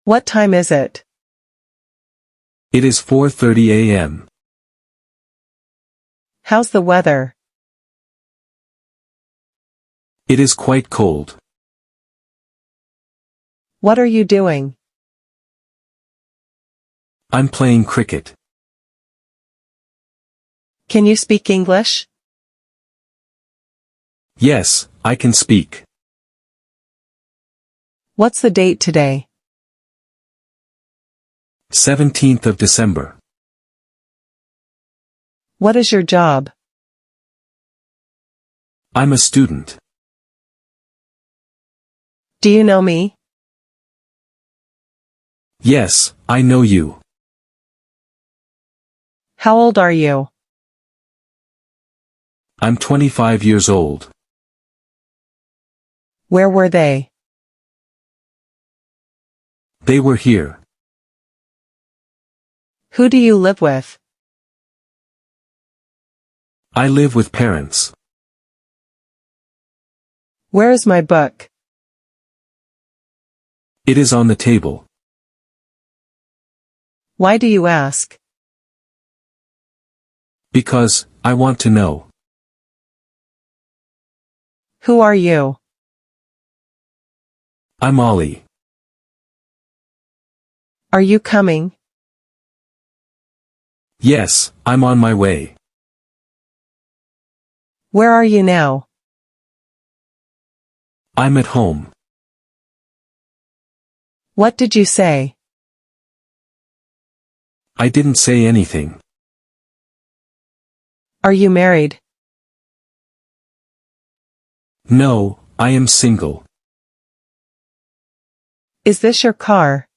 What time is it? It is 4:30 a.m. How's the weather? It is quite cold. What are you doing? I'm playing cricket. Can you speak English? Yes, I can speak. What's the date today? 17th of December. What is your job? I'm a student. Do you know me? Yes, I know you. How old are you? I'm 25 years old. Where were they? They were here. Who do you live with? I live with parents. Where is my book? It is on the table. Why do you ask? Because, I want to know. Who are you? I'm Ollie. Are you coming? Yes, I'm on my way. Where are you now? I'm at home. What did you say? I didn't say anything. Are you married? No, I am single. Is this your car?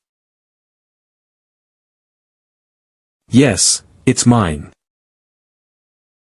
Yes, it's mine.